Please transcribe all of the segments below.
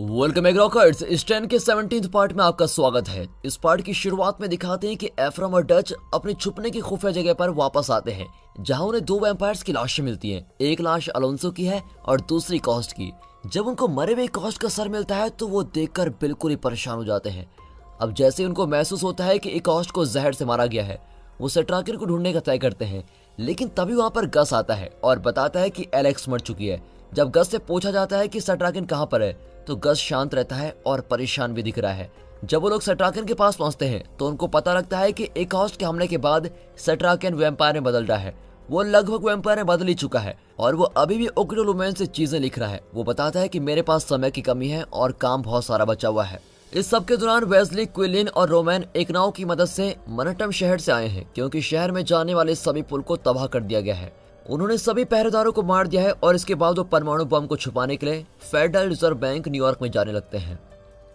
Welcome rockers. इस 10 के 17th part में आपका स्वागत है। इस पार्ट की शुरुआत में दिखाते हैं कि एफ्राम और डच अपनी छुपने की खुफिया जगह पर वापस आते हैं, जहां उन्हें दो वैम्पायर्स की लाशें मिलती हैं। एक लाश अलोंसो की है और दूसरी कॉस्ट की। जब उनको मरे हुए कॉस्ट का सर मिलता है तो वो देखकर बिल्कुल ही परेशान हो जाते हैं। अब जैसे उनको महसूस होता है कि कॉस्ट को जहर से मारा गया है, वो सेट्राकिन को ढूंढने का तय करते हैं। लेकिन तभी वहां पर गस आता है और बताता है कि एलेक्स मर चुकी है। जब गस से पूछा जाता है कि सेट्राकिन कहां पर है, तो गस शांत रहता है और परेशान भी दिख रहा है। जब वो लोग सेट्राकिन के पास पहुंचते हैं तो उनको पता लगता है कि एकास्ट के हमले के बाद सेट्राकिन वैम्पायर में बदल रहा है। वो लगभग वैम्पायर में बदल ही चुका है और वो अभी भी ओकिडोलुमेन से चीजें लिख रहा है। वो बताता है कि मेरे पास समय की कमी है और काम बहुत सारा बचा हुआ है। इस सब के दौरान वेस्ली, क्विलिन और रोमैन एक नाव की मदद से मनटम शहर से आए हैं, क्योंकि शहर में जाने वाले सभी पुल को तबाह कर दिया गया है। उन्होंने सभी पहरेदारों को मार दिया है और इसके बाद वो परमाणु बम को छुपाने के लिए फेडरल रिजर्व बैंक न्यूयॉर्क में जाने लगते हैं।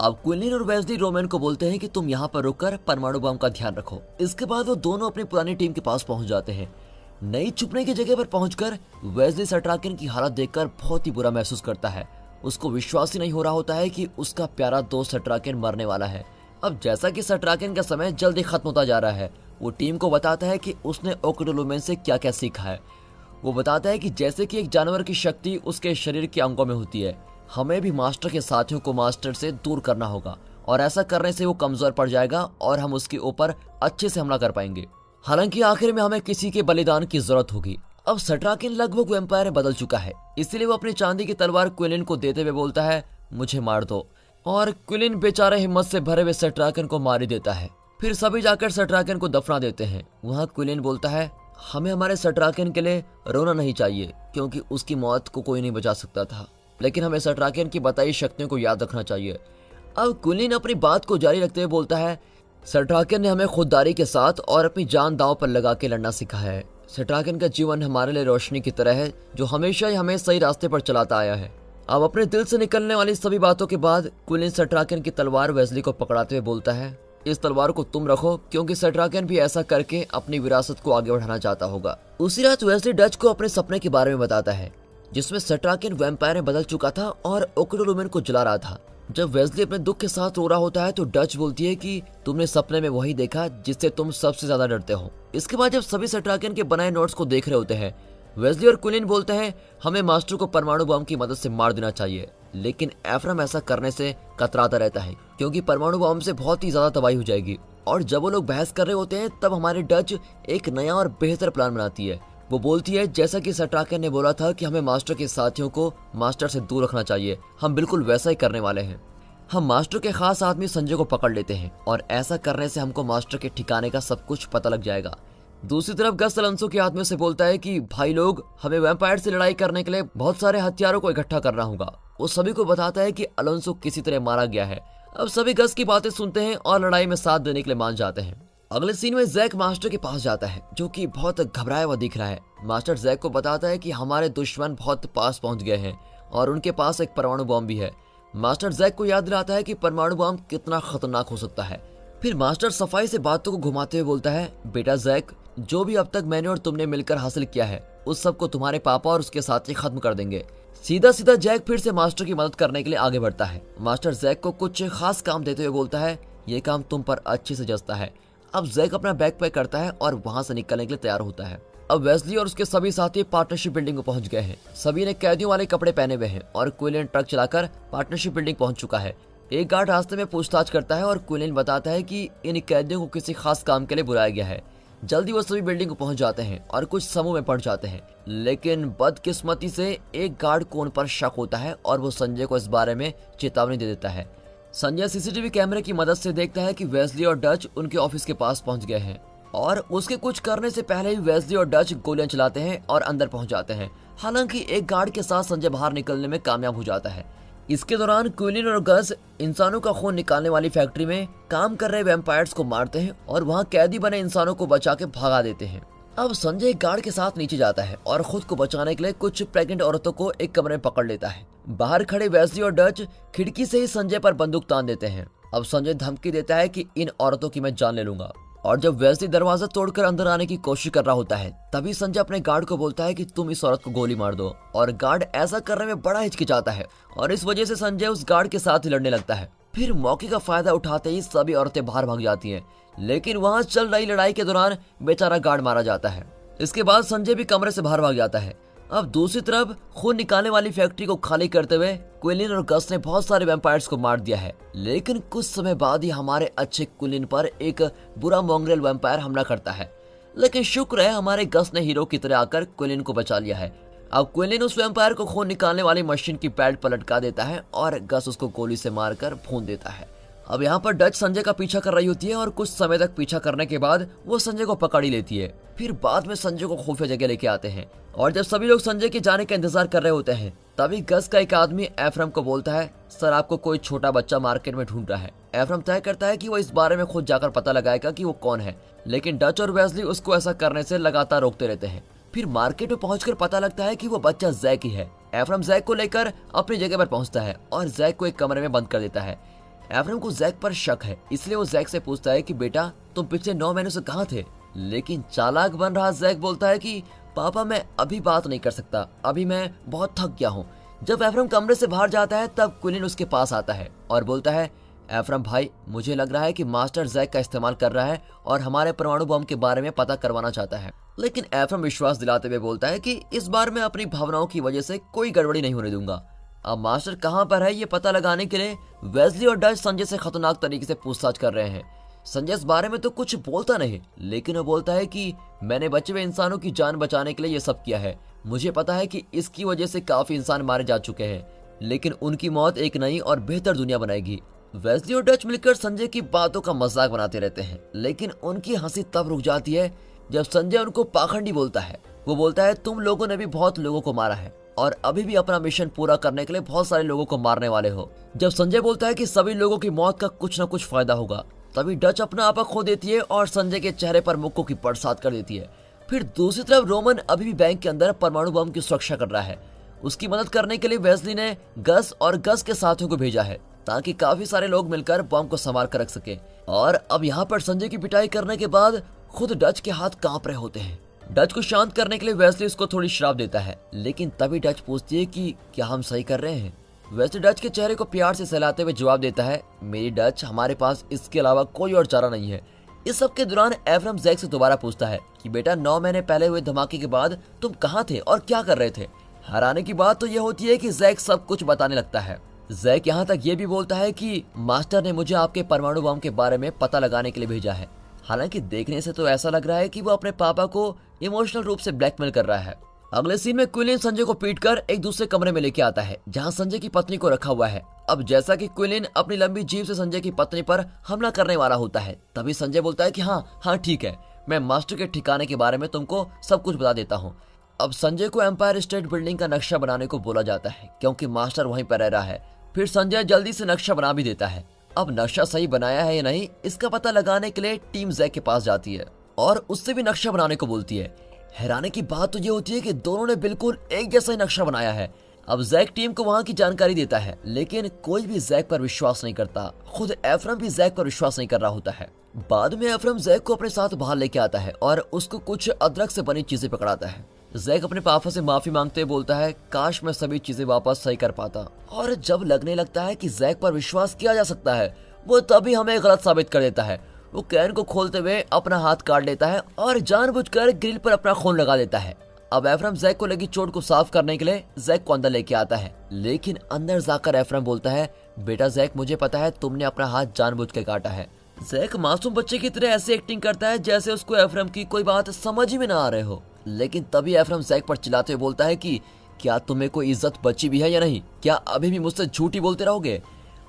अब क्विलिन और वेस्ली रोमैन को बोलते हैं कि तुम यहाँ पर रुककर परमाणु बम का ध्यान रखो। इसके बाद वो दोनों अपनी पुरानी टीम के पास पहुंच जाते हैं। नई छुपने की जगह पर पहुंचकर वेस्ली सेट्राकिन की हालत देखकर बहुत ही बुरा महसूस करता है। उसको विश्वास ही नहीं हो रहा होता है कि उसका प्यारा दोस्त सेट्राकिन मरने वाला है। अब जैसा कि सेट्राकिन का समय जल्दी खत्म होता जा रहा है, वो टीम को बताता है कि उसने ओकिडोलुमेन से क्या क्या सीखा है। वो बताता है कि जैसे कि एक जानवर की शक्ति उसके शरीर के अंगों में होती है, हमें भी मास्टर के साथियों को मास्टर से दूर करना होगा और ऐसा करने से वो कमजोर पड़ जाएगा और हम उसके ऊपर अच्छे से हमला कर पाएंगे। हालांकि आखिर में हमें किसी के बलिदान की जरूरत होगी। अब सेट्राकिन लगभग वैम्पायर में बदल चुका है, इसलिए वो अपनी चांदी की तलवार क्विलिन को देते हुए बोलता है, मुझे मार दो। और क्विलिन बेचारा हिम्मत से भरे हुए सेट्राकिन को मार ही देता है। फिर सभी जाकर सेट्राकिन को दफना देते हैं। वहाँ क्विलिन बोलता है, हमें हमारे सेट्राकिन के लिए रोना नहीं चाहिए, क्योंकि उसकी मौत को कोई नहीं बचा सकता था, लेकिन हमें सेट्राकिन की बताई शक्तियों को याद रखना चाहिए। अब क्विलिन अपनी बात को जारी रखते हुए बोलता है, सेट्राकिन ने हमें खुददारी के साथ और अपनी जान दांव पर लगा के लड़ना सिखाया है। सेट्राकिन का जीवन हमारे लिए रोशनी की तरह है, जो हमेशा ही हमें सही रास्ते पर चलाता आया है। अब अपने दिल से निकलने वाली सभी बातों के बाद क्विलिन सेट्राकिन की तलवार वेस्ली को पकड़ाते हुए बोलता है, इस तलवार को तुम रखो, क्योंकि सेट्राकिन भी ऐसा करके अपनी विरासत को आगे बढ़ाना चाहता होगा। उसी रात वेस्ली डच को अपने सपने के बारे में बताता है, जिसमें सेट्राकिन वैम्पायर में बदल चुका था और ओकिडोलुमेन को जला रहा था। जब वेस्ली अपने दुख के साथ रो रहा होता है तो डच बोलती है कि तुमने सपने में वही देखा जिससे तुम सबसे ज्यादा डरते हो। इसके बाद जब सभी सेट्राकिन के बनाए नोट्स को देख रहे होते हैं, वेस्ली और क्विलिन बोलते हैं, हमें मास्टर को परमाणु बम की मदद से मार देना चाहिए। लेकिन एफ्राम ऐसा करने से कतराता रहता है, क्योंकि परमाणु बम से बहुत ही ज्यादा तबाही हो जाएगी। और जब वो लोग बहस कर रहे होते हैं तब हमारे डच एक नया और बेहतर प्लान बनाती है। वो बोलती है, जैसा कि सेट्राकिन ने बोला था कि हमें मास्टर के साथियों को मास्टर से दूर रखना चाहिए, हम बिल्कुल वैसा ही करने वाले हैं। हम मास्टर के खास आदमी संजय को पकड़ लेते हैं और ऐसा करने से हमको मास्टर के ठिकाने का सब कुछ पता लग जाएगा। दूसरी तरफ गस अलोंसो के आदमियों से बोलता है कि भाई लोग, हमें वैम्पायर से लड़ाई करने के लिए बहुत सारे हथियारों को इकट्ठा करना होगा। वो सभी को बताता है कि अलोंसो किसी तरह मारा गया है। अब सभी गस की बातें सुनते हैं और लड़ाई में साथ देने के लिए मान जाते हैं। अगले सीन में जैक मास्टर के पास जाता है, जो कि बहुत घबराया हुआ दिख रहा है। मास्टर जैक को बताता है कि हमारे दुश्मन बहुत पास पहुंच गए हैं और उनके पास एक परमाणु बम भी है। मास्टर जैक को याद दिलाता है कि परमाणु बम कितना खतरनाक हो सकता है। फिर मास्टर सफाई से बातों को घुमाते हुए बोलता है, बेटा जैक, जो भी अब तक मैंने और तुमने मिलकर हासिल किया है, उस सब को तुम्हारे पापा और उसके साथी खत्म कर देंगे। सीधा सीधा जैक फिर से मास्टर की मदद करने के लिए आगे बढ़ता है। मास्टर जैक को कुछ खास काम देते हुए बोलता है, ये काम तुम पर अच्छे से जचता है। अब जैक अपना बैग पैक करता है और वहां से निकलने के लिए तैयार होता है। अब वेस्ली और उसके सभी साथी पार्टनरशिप बिल्डिंग को पहुंच गए हैं। सभी ने कैदियों वाले कपड़े पहने हुए हैं और क्विलिन ट्रक चलाकर पार्टनरशिप बिल्डिंग पहुंच चुका है। एक गार्ड रास्ते में पूछताछ करता है और क्विलिन बताता है कि इन कैदियों को किसी खास काम के लिए बुलाया गया है। जल्दी वो सभी बिल्डिंग को पहुंच जाते हैं और कुछ समूह में पड़ जाते हैं। लेकिन बदकिस्मती से एक गार्ड को उन पर शक होता है और वो संजय को इस बारे में चेतावनी दे देता है। संजय सीसीटीवी कैमरे की मदद से देखता है कि वेस्ली और डच उनके ऑफिस के पास पहुंच गए हैं और उसके कुछ करने से पहले ही वेस्ली और डच गोलियां चलाते हैं और अंदर पहुंच जाते हैं। हालांकि एक गार्ड के साथ संजय बाहर निकलने में कामयाब हो जाता है। इसके दौरान क्विलिन और गस इंसानों का खून निकालने वाली फैक्ट्री में काम कर रहे वैम्पायर्स को मारते हैं और वहां कैदी बने इंसानों को बचा के भगा देते हैं। अब संजय गार्ड के साथ नीचे जाता है और खुद को बचाने के लिए कुछ प्रेग्नेंट औरतों को एक कमरे में पकड़ लेता है। बाहर खड़े वेस्ली और डच खिड़की से ही संजय पर बंदूक तान देते हैं। अब संजय धमकी देता है कि इन औरतों की मैं जान ले लूंगा। और जब वेस्ली दरवाजा तोड़कर अंदर आने की कोशिश कर रहा होता है, तभी संजय अपने गार्ड को बोलता है कि तुम इस औरत को गोली मार दो, और गार्ड ऐसा करने में बड़ा हिचकिचाता है और इस वजह से संजय उस गार्ड के साथ ही लड़ने लगता है। फिर मौके का फायदा उठाते ही सभी औरतें बाहर भाग जाती हैं, लेकिन वहां चल रही लड़ाई के दौरान बेचारा गार्ड मारा जाता है। इसके बाद संजय भी कमरे से बाहर भाग जाता है। अब दूसरी तरफ खून निकालने वाली फैक्ट्री को खाली करते हुए क्विलिन और गस ने बहुत सारे वैम्पायर्स को मार दिया है, लेकिन कुछ समय बाद ही हमारे अच्छे क्विलिन पर एक बुरा मोंग्रेल वैम्पायर हमला करता है। लेकिन शुक्र है हमारे गस ने हीरो की तरह आकर क्विलिन को बचा लिया है। अब क्विलिन उस वैम्पायर को खून निकालने वाली मशीन की पैड पर लटका देता है और गस उसको गोली से मारकर भून देता है। अब यहाँ पर डच संजय का पीछा कर रही होती है और कुछ समय तक पीछा करने के बाद वो संजय को पकड़ ही लेती है। फिर बाद में संजय को खुफिया जगह लेके आते हैं और जब सभी लोग संजय के जाने का इंतजार कर रहे होते हैं, तभी गस का एक आदमी एफ्रम को बोलता है, सर आपको कोई छोटा बच्चा मार्केट में ढूंढ रहा है। एफ्रम तय करता है कि वो इस बारे में खुद जाकर पता लगाएगा कि वो कौन है, लेकिन डच और वेस्ली उसको ऐसा करने से लगातार रोकते रहते हैं। फिर मार्केट में पहुंचकर पता लगता है कि वो बच्चा जैक ही है। एफ्रम जैक को लेकर अपनी जगह पर पहुंचता है और जैक को एक कमरे में बंद कर देता है। एफ्रम को जैक पर शक है, इसलिए वो जैक से पूछता है कि बेटा तुम पिछले 9 महीनों से कहाँ थे। लेकिन चालाक बन रहा जैक बोलता है कि पापा मैं अभी बात नहीं कर सकता, अभी मैं बहुत थक गया हूँ। जब एफ्रम कमरे से बाहर जाता है तब क्विलिन उसके पास आता है और बोलता है, एफ्रम भाई मुझे लग रहा है कि मास्टर जैक का इस्तेमाल कर रहा है और हमारे परमाणु बम के बारे में पता करवाना चाहता है। लेकिन एफ्रम विश्वास दिलाते हुए बोलता है कि इस बार मैं अपनी भावनाओं की वजह से कोई गड़बड़ी नहीं होने दूंगा। अब मास्टर कहाँ पर है ये पता लगाने के लिए वेस्ली और डच संजय से खतरनाक तरीके से पूछताछ कर रहे हैं। संजय इस बारे में तो कुछ बोलता नहीं, लेकिन वो बोलता है कि मैंने बचे हुए इंसानों की जान बचाने के लिए ये सब किया है। मुझे पता है कि इसकी वजह से काफी इंसान मारे जा चुके हैं, लेकिन उनकी मौत एक नई और बेहतर दुनिया बनाएगी। वेस्ली और डच मिलकर संजय की बातों का मजाक बनाते रहते हैं, लेकिन उनकी हंसी तब रुक जाती है जब संजय उनको पाखंडी बोलता है। वो बोलता है, तुम लोगों ने भी बहुत लोगों को मारा है और अभी भी अपना मिशन पूरा करने के लिए बहुत सारे लोगों को मारने वाले हो। जब संजय बोलता है कि सभी लोगों की मौत का कुछ न कुछ फायदा होगा, तभी डच अपना आपा खो देती है और संजय के चेहरे पर मुक्कों की बरसात कर देती है। फिर दूसरी तरफ रोमन अभी भी बैंक के अंदर परमाणु बम की सुरक्षा कर रहा है। उसकी मदद करने के लिए वेस्ली ने गस और गस के साथियों को भेजा है ताकि काफी सारे लोग मिलकर बम को संभाल कर रख सके। और अब यहाँ पर संजय की पिटाई करने के बाद खुद डच के हाथ कांप रहे होते हैं। डच को शांत करने के लिए वेस्ली उसको थोड़ी शराब देता है, लेकिन तभी डच पूछती है कि क्या हम सही कर रहे हैं। वेस्ली डच के चेहरे को प्यार से सहलाते हुए जवाब देता है, मेरी डच हमारे पास इसके अलावा कोई और चारा नहीं है। इस सब के दौरान एफ्रम जैक से दोबारा पूछता है कि बेटा 9 महीने पहले हुए धमाके के बाद तुम कहाँ थे और क्या कर रहे थे। हैरानी की बात तो यह होती है कि जैक सब कुछ बताने लगता है। जैक यहाँ तक ये भी बोलता है कि मास्टर ने मुझे आपके परमाणु बम के बारे में पता लगाने के लिए भेजा है। हालांकि देखने से तो ऐसा लग रहा है कि वो अपने पापा को इमोशनल रूप से ब्लैकमेल कर रहा है। अगले सीन में क्विलिन संजय को पीटकर एक दूसरे कमरे में लेके आता है जहां संजय की पत्नी को रखा हुआ है। अब जैसा कि क्विलिन अपनी लंबी जीभ से संजय की पत्नी पर हमला करने वाला होता है, तभी संजय बोलता है कि हाँ ठीक है, मैं मास्टर के ठिकाने के बारे में तुमको सब कुछ बता देता हूँ। अब संजय को एम्पायर स्टेट बिल्डिंग का नक्शा बनाने को बोला जाता है क्योंकि मास्टर वहीं पर रह रहा है। फिर संजय जल्दी से नक्शा बना भी देता है। अब नक्शा सही बनाया है या नहीं इसका पता लगाने के लिए टीम जैक के पास जाती है और उससे भी नक्शा बनाने को बोलती है। हैरानी की बात तो ये होती है कि दोनों ने बिल्कुल एक जैसा ही नक्शा बनाया है। अब जैक टीम को वहां की जानकारी देता है, लेकिन कोई भी जैक पर विश्वास नहीं करता। खुद एफ्रम भी जैक पर विश्वास नहीं कर रहा होता है। बाद में एफ्रम जैक को अपने साथ बाहर लेके आता है और उसको कुछ अदरक से बनी चीजें पकड़ाता है। जैक अपने पापा से माफी मांगते हुए बोलता है, काश मैं सभी चीजें वापस सही कर पाता। और जब लगने लगता है कि जैक पर विश्वास किया जा सकता है, वो तभी हमें गलत साबित कर देता है। वो कैन को खोलते हुए अपना हाथ काट लेता है और जानबूझकर ग्रिल पर अपना खून लगा देता है। अब एफ्रम जैक को लगी चोट को साफ करने के लिए जैक को अंदर लेके आता है, लेकिन अंदर जाकर एफ्रम बोलता है, बेटा जैक मुझे पता है तुमने अपना हाथ जानबूझ के काटा है। जैक मासूम बच्चे की तरह ऐसे एक्टिंग करता है जैसे उसको एफ्रम की कोई बात समझ ही में ना आ रहे हो। लेकिन तभी एफ्रम जैक पर चिल्लाते हुए बोलता है कि क्या तुम्हें कोई इज्जत बची भी है या नहीं, क्या अभी भी मुझसे झूठी बोलते रहोगे।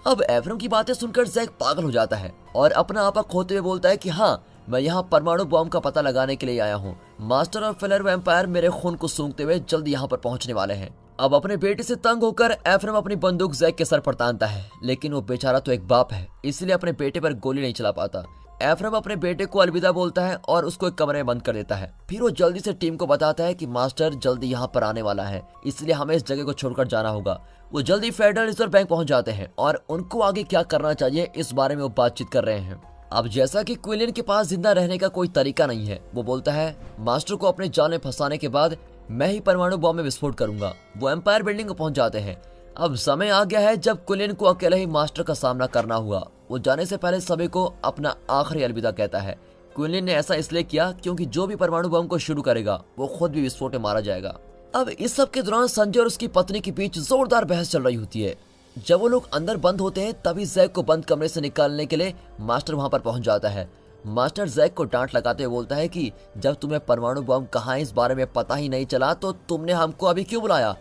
अब एफ्रम की बातें सुनकर जैक पागल हो जाता है और अपना आपा खोते हुए बोलता है कि हाँ, मैं यहाँ परमाणु बम का पता लगाने के लिए आया हूँ। मास्टर और फेलर वैम्पायर मेरे खून को सूंघते हुए जल्द यहाँ पर पहुँचने वाले हैं। अब अपने बेटे से तंग होकर एफ्रम अपनी बंदूक जैक के सर पर तानता है, लेकिन वो बेचारा तो एक बाप है, इसलिए अपने बेटे पर गोली नहीं चला पाता। एफ्रम अपने बेटे को अलविदा बोलता है और उसको एक कमरे में बंद कर देता है। फिर वो जल्दी से टीम को बताता है कि मास्टर जल्दी यहाँ पर आने वाला है, इसलिए हमें इस जगह को छोड़कर जाना होगा। वो जल्दी फेडरल रिजर्व बैंक पहुंच जाते हैं और उनको आगे क्या करना चाहिए इस बारे में वो बातचीत कर रहे हैं। अब जैसा कि क्विलिन के पास जिंदा रहने का कोई तरीका नहीं है, वो बोलता है मास्टर को अपने जाल में फंसाने के बाद मैं ही परमाणु बॉम्ब में विस्फोट करूंगा। वो एम्पायर बिल्डिंग को पहुंच जाते हैं। अब समय आ गया है जब क्विलिन को अकेले ही मास्टर का सामना करना हुआ। वो जाने से पहले सभी को अपना आखिरी अलविदा कहता है। क्विलिन ने ऐसा इसलिए किया क्योंकि जो भी परमाणु बम को शुरू करेगा वो खुद भी विस्फोट में मारा जाएगा। अब इस सब के दौरान संजय और उसकी पत्नी के बीच जोरदार बहस चल रही होती है। जब वो लोग अंदर बंद होते हैं तभी जैक को बंद कमरे से निकालने के लिए मास्टर वहां पर पहुंच जाता है। मास्टर जैक को डांट लगाते हुए बोलता है कि जब तुम्हें परमाणु बम कहाँ है इस बारे में पता ही नहीं चला तो तुमने हमको अभी क्यों बुलाया।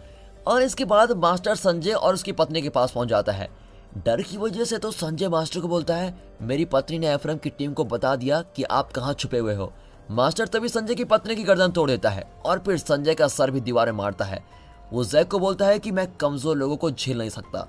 और इसके बाद मास्टर संजय और उसकी पत्नी के पास पहुंच जाता है। डर की वजह से तो संजय मास्टर को बोलता है मेरी पत्नी ने एफरेम की टीम को बता दिया कि आप कहाँ छुपे हुए हो। मास्टर तभी संजय की पत्नी की गर्दन तोड़ देता है और फिर संजय का सर भी दीवार में मारता है। वो जैक को बोलता है कि मैं कमजोर लोगों को झेल नहीं सकता।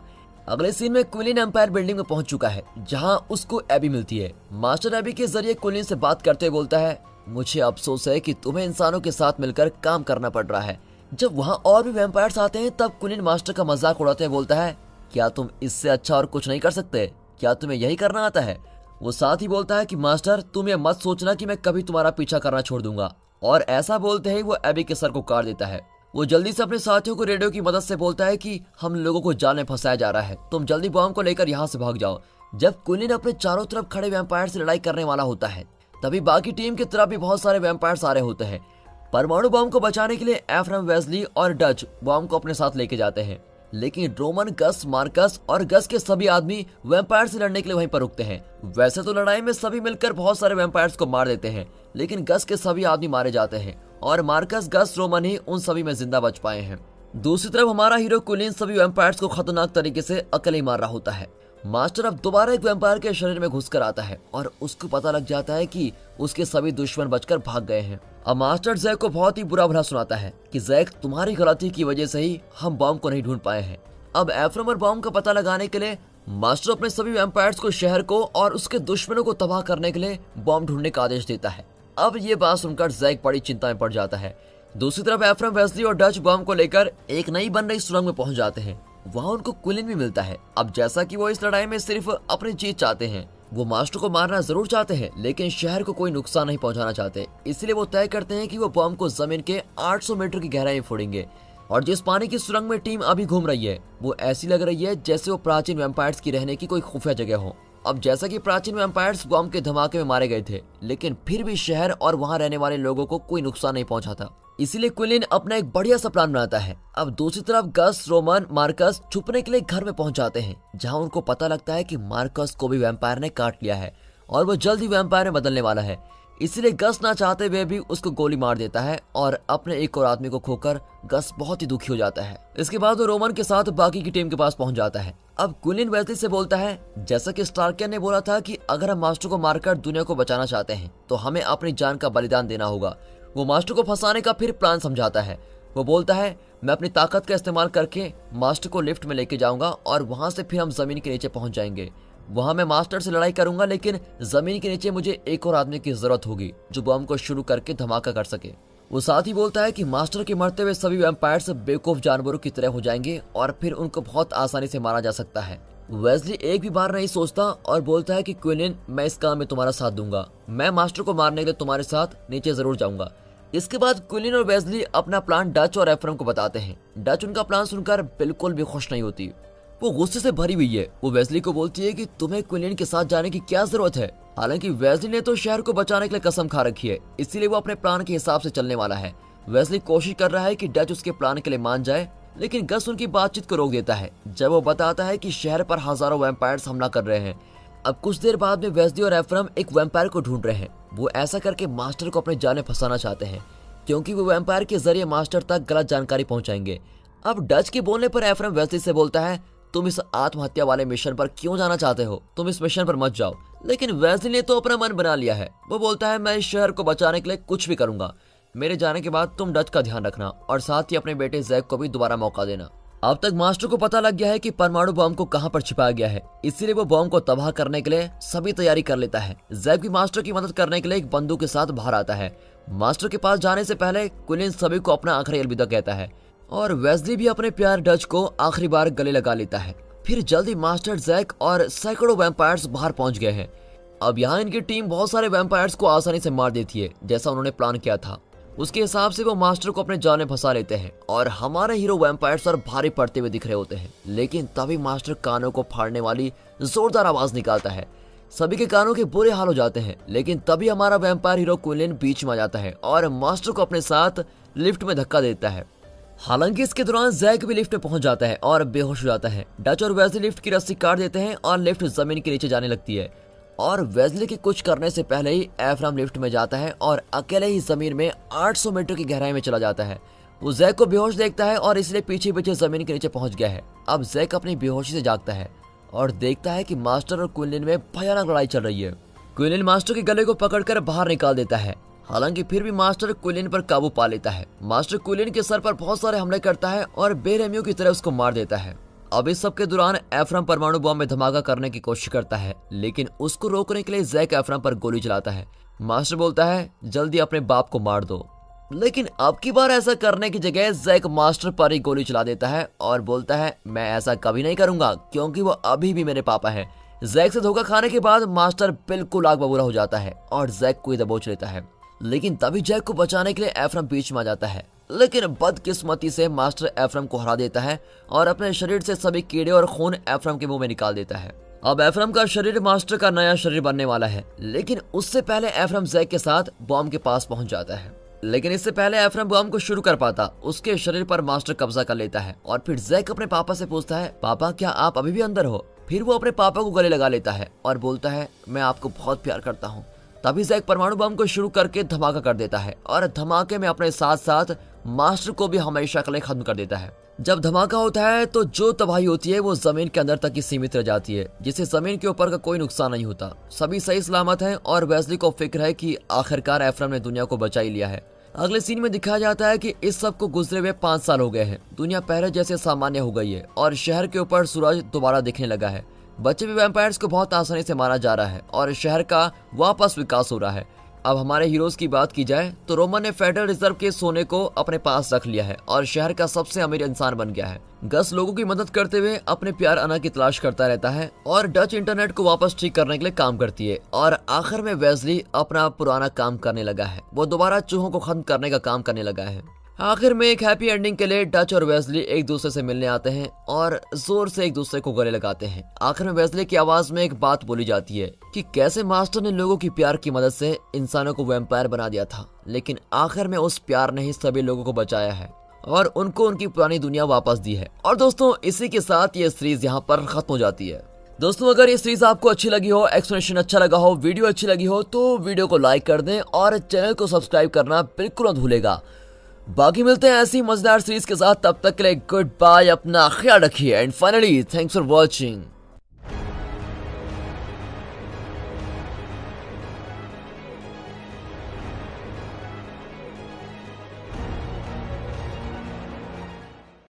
अगले सीन में क्विलिन एम्पायर बिल्डिंग में पहुंच चुका है जहां उसको एबी मिलती है। मास्टर एबी के जरिए क्विलिन से बात करते हुए बोलता है मुझे अफसोस है कि तुम्हें इंसानों के साथ मिलकर काम करना पड़ रहा है। जब वहां और भी वैम्पायर्स आते हैं तब क्विलिन मास्टर का मजाक उड़ाते हुए बोलता है क्या तुम इससे अच्छा और कुछ नहीं कर सकते, क्या तुम्हें यही करना आता है। वो साथ ही बोलता है कि मास्टर तुम ये मत सोचना कि मैं कभी तुम्हारा पीछा करना छोड़ दूंगा। और ऐसा बोलते ही वो एबी के सर को काट देता है। वो जल्दी से अपने साथियों को रेडियो की मदद से बोलता है कि हम लोगों को जाल में फंसाया जा रहा है, तुम जल्दी बॉम्ब को लेकर यहाँ से भाग जाओ। जब क्विलिन अपने चारों तरफ खड़े वैम्पायर से लड़ाई करने वाला होता है तभी बाकी टीम की तरफ भी बहुत सारे वैम्पायर्स आ रहे होते हैं। परमाणु बॉम्ब को बचाने के लिए एफ्राइम वेस्ली और डच बॉम्ब को अपने साथ लेके जाते हैं, लेकिन रोमन, गस, मार्कस और गस के सभी आदमी वैम्पायर से लड़ने के लिए वहीं पर रुकते हैं। वैसे तो लड़ाई में सभी मिलकर बहुत सारे वैम्पायर्स को मार देते हैं, लेकिन गस के सभी आदमी मारे जाते हैं और मार्कस, गस, रोमन ही उन सभी में जिंदा बच पाए हैं। दूसरी तरफ हमारा हीरो क्विलिन सभी वैम्पायर्स को खतरनाक तरीके से अकेले मार रहा होता है। मास्टर अब दोबारा एक वैम्पायर के शरीर में घुसकर आता है और उसको पता लग जाता है कि उसके सभी दुश्मन बचकर भाग गए हैं। अब मास्टर जैक को बहुत ही बुरा भला सुनाता है कि जैक तुम्हारी गलती की वजह से ही हम बॉम्ब को नहीं ढूंढ पाए हैं। अब एफ्रम और बॉम्ब का पता लगाने के लिए मास्टर अपने सभी वैम्पायर्स को शहर को और उसके दुश्मनों को तबाह करने के लिए बॉम्ब ढूंढने का आदेश देता है। अब ये बात सुनकर जैक बड़ी चिंता में पड़ जाता है। दूसरी तरफ एफ्रम, वेस्ली और डच बॉम्ब को लेकर एक नई बन रही सुरंग में पहुंच जाते हैं। वहां उनको क्विलिन भी मिलता है। अब जैसा कि वो इस लड़ाई में सिर्फ अपनी जीत चाहते हैं, वो मास्टर को मारना जरूर चाहते हैं लेकिन शहर को कोई नुकसान नहीं पहुंचाना चाहते, इसलिए वो तय करते हैं कि वो बॉम्ब को जमीन के 800 मीटर की गहराई में फोड़ेंगे। और जिस पानी की सुरंग में टीम अभी घूम रही है वो ऐसी लग रही है जैसे वो प्राचीन वैम्पायर्स की रहने की कोई खुफिया जगह हो। अब जैसा कि प्राचीन वैम्पायर्स बॉम्ब के धमाके में मारे गए थे, लेकिन फिर भी शहर और वहां रहने वाले लोगों को कोई नुकसान नहीं पहुंचा था, इसीलिए क्विलिन अपना एक बढ़िया सा प्लान बनाता है। अब दूसरी तरफ गस, रोमन, मार्कस छुपने के लिए घर में पहुंच जाते हैं जहां उनको पता लगता है कि मार्कस को भी वैम्पायर ने काट लिया है और वो जल्द ही वैम्पायर में बदलने वाला है। इसीलिए गस ना चाहते हुए भी उसको गोली मार देता है और अपने एक और आदमी को खोकर गस बहुत ही दुखी हो जाता है। इसके बाद वो रोमन के साथ बाकी की टीम के पास पहुंच जाता है। अब क्विलिन वेस्ली से बोलता है जैसा कि स्टार्कियन ने बोला था कि अगर हम मास्टर को मारकर दुनिया को बचाना चाहते हैं तो हमें अपनी जान का बलिदान देना होगा। वो मास्टर को फंसाने का फिर प्लान समझाता है। वो बोलता है मैं अपनी ताकत का इस्तेमाल करके मास्टर को लिफ्ट में लेके जाऊंगा और वहां से फिर हम जमीन के नीचे पहुंच जाएंगे। वहां मैं मास्टर से लड़ाई करूंगा, लेकिन जमीन के नीचे मुझे एक और आदमी की जरूरत होगी जो बम को शुरू करके धमाका कर सके। वो साथ ही बोलता है कि मास्टर के मरते हुए सभी वैम्पायर्स बेवकूफ जानवरों की तरह हो जाएंगे और फिर उनको बहुत आसानी से मारा जा सकता है। वेस्ली एक भी बार नहीं सोचता और बोलता है कि क्विलिन मैं इस काम में तुम्हारा साथ दूंगा, मैं मास्टर को मारने के लिए तुम्हारे साथ नीचे जरूर जाऊंगा। इसके बाद क्विलिन और वेस्ली अपना प्लान डच और एफ्रम को बताते हैं। डच उनका प्लान सुनकर बिल्कुल भी खुश नहीं होती, वो गुस्से से भरी हुई है। वो वेस्ली को बोलती है कि तुम्हें क्विलिन के साथ जाने की क्या जरूरत है। हालांकि वेस्ली ने तो शहर को बचाने के लिए कसम खा रखी है, इसीलिए वो अपने प्लान के हिसाब से चलने वाला है। वेस्ली कोशिश कर रहा है कि डच उसके प्लान के लिए मान जाए, लेकिन गस उनकी बातचीत को रोक देता है जब वो बताता है कि शहर पर हजारों वैम्पायर्स हमला कर रहे हैं। अब कुछ देर बाद में वेस्ली और एफ्रम एक वैम्पायर को ढूंढ रहे हैं। वो ऐसा करके मास्टर को अपने जाल में फंसाना चाहते हैं क्योंकि वो वैम्पायर के जरिए मास्टर तक गलत जानकारी पहुंचाएंगे। अब डच के बोलने पर एफ्रम वेस्ली से बोलता है तुम इस आत्महत्या वाले मिशन पर क्यों जाना चाहते हो, तुम इस मिशन पर मत जाओ। लेकिन वेस्ली ने तो अपना मन बना लिया है। वो बोलता है मैं इस शहर को बचाने के लिए कुछ भी करूंगा, मेरे जाने के बाद तुम डच का ध्यान रखना और साथ ही अपने बेटे जैक को भी दोबारा मौका देना। अब तक मास्टर को पता लग गया है कि परमाणु बम को कहां पर छिपाया गया है, इसीलिए वो बम को तबाह करने के लिए सभी तैयारी कर लेता है। जैक भी मास्टर की मदद करने के लिए एक बंदूक के साथ बाहर आता है। मास्टर के पास जाने से पहले क्विलिन सभी को अपना आखिरी अलविदा कहता है और वेस्ली भी अपने प्यार डच को आखिरी बार गले लगा लेता है। फिर जल्दी मास्टर, जैक और सैकड़ों वैम्पायर्स बाहर पहुंच गए हैं। अब यहाँ इनकी टीम बहुत सारे वैम्पायर्स को आसानी से मार देती है, जैसा उन्होंने प्लान किया था। उसके हिसाब से वो मास्टर को अपने जाल में फंसा लेते हैं और हमारे हीरो वैम्पायर्स पर भारी पड़ते हुए दिख रहे होते हैं। लेकिन तभी मास्टर कानों को फाड़ने वाली जोरदार आवाज निकालता है। सभी के कानों के बुरे हाल हो जाते हैं। लेकिन तभी हमारा वैम्पायर हीरो क्विलिन बीच में आ जाता है और मास्टर को अपने साथ लिफ्ट में धक्का देता है। हालांकि इसके दौरान जैक भी लिफ्ट में पहुंच जाता है और बेहोश हो जाता है। डच और वेस्ली लिफ्ट की रस्सी काट देते हैं और लिफ्ट जमीन के नीचे जाने लगती है। और वेस्ली के कुछ करने से पहले ही एफ्राम लिफ्ट में जाता है और अकेले ही जमीन में 800 मीटर की गहराई में चला जाता है। वो जैक को बेहोश देखता है और इसलिए पीछे पीछे जमीन के नीचे पहुंच गया है। अब जैक अपनी बेहोशी से जागता है और देखता है कि मास्टर और क्विलिन में भयानक लड़ाई चल रही है। क्विलिन मास्टर के गले को पकड़कर बाहर निकाल देता है। हालांकि फिर भी मास्टर क्विलिन पर काबू पा लेता है। मास्टर क्विलिन के सर पर बहुत सारे हमले करता है और बेरहमियों की तरह उसको मार देता है। अब इस सब के दौरान एफ्राम परमाणु बम में धमाका करने की कोशिश करता है, लेकिन उसको रोकने के लिए जैक एफ्राम पर गोली चलाता है। मास्टर बोलता है जल्दी अपने बाप को मार दो, लेकिन अब की बार ऐसा करने की जगह जैक मास्टर पर ही गोली चला देता है और बोलता है मैं ऐसा कभी नहीं करूंगा क्योंकि वो अभी भी मेरे पापा है। जैक से धोखा खाने के बाद मास्टर बिल्कुल आग बबूला हो जाता है और जैक को दबोच लेता है। लेकिन तभी जैक को बचाने के लिए एफ्राम बीच में आ जाता है। लेकिन बदकिस्मती से मास्टर एफ्राम को हरा देता है और अपने शरीर से सभी कीड़े और खून एफ्राम के मुंह में निकाल देता है। अब एफ्राम का शरीर मास्टर का नया शरीर बनने वाला है, लेकिन उससे पहले एफ्राम जैक के साथ बॉम्ब के पास पहुंच जाता है। लेकिन इससे पहले एफ्राम बॉम्ब को शुरू कर पाता, उसके शरीर पर मास्टर कब्जा कर लेता है और फिर जैक अपने पापा से पूछता है पापा क्या आप अभी भी अंदर हो। फिर वो अपने पापा को गले लगा लेता है और बोलता है मैं आपको बहुत प्यार करता हूँ। तभी जैक परमाणु बम को शुरू करके धमाका कर देता है और धमाके में अपने साथ साथ मास्टर को भी हमेशा के लिए खत्म कर देता है। जब धमाका होता है तो जो तबाही होती है वो जमीन के अंदर तक ही सीमित रह जाती है, जिससे जमीन के ऊपर का कोई नुकसान नहीं होता। सभी सही सलामत हैं और वेस्ली को फिक्र है कि आखिरकार एफ्राम ने दुनिया को बचा ही लिया है। अगले सीन में दिखाया जाता है कि इस सब को गुजरे हुए 5 साल हो गए हैं। दुनिया पहले जैसे सामान्य हो गई है और शहर के ऊपर सूरज दोबारा दिखने लगा है। बचे हुए वैम्पायर्स को बहुत आसानी से मारा जा रहा है और शहर का वापस विकास हो रहा है। अब हमारे हीरोज की बात की जाए तो रोमन ने फेडरल रिजर्व के सोने को अपने पास रख लिया है और शहर का सबसे अमीर इंसान बन गया है। गस लोगों की मदद करते हुए अपने प्यार अना की तलाश करता रहता है और डच इंटरनेट को वापस ठीक करने के लिए काम करती है। और आखिर में वेस्ली अपना पुराना काम करने लगा है, वो दोबारा चूहों को खत्म करने का काम करने लगा है। आखिर में एक हैप्पी एंडिंग के लिए डच और वेस्ली एक दूसरे से मिलने आते हैं और जोर से एक दूसरे को गले लगाते हैं। आखिर में वेस्ली की आवाज में एक बात बोली जाती है कि कैसे मास्टर ने लोगों की प्यार की मदद से इंसानों को वैम्पायर बना दिया था, लेकिन आखिर में उस प्यार ने ही सभी लोगों को बचाया है और उनको उनकी पुरानी दुनिया वापस दी है। और दोस्तों इसी के साथ ये सीरीज यहाँ पर खत्म हो जाती है। दोस्तों अगर ये सीरीज आपको अच्छी लगी हो, एक्सप्लेनेशन अच्छा लगा हो, वीडियो अच्छी लगी हो तो वीडियो को लाइक कर दें और चैनल को सब्सक्राइब करना बिल्कुल मत भूलेगा। बाकी मिलते हैं ऐसी मजेदार सीरीज के साथ, तब तक के लिए गुड बाय, अपना ख्याल रखिए and finally thanks for watching.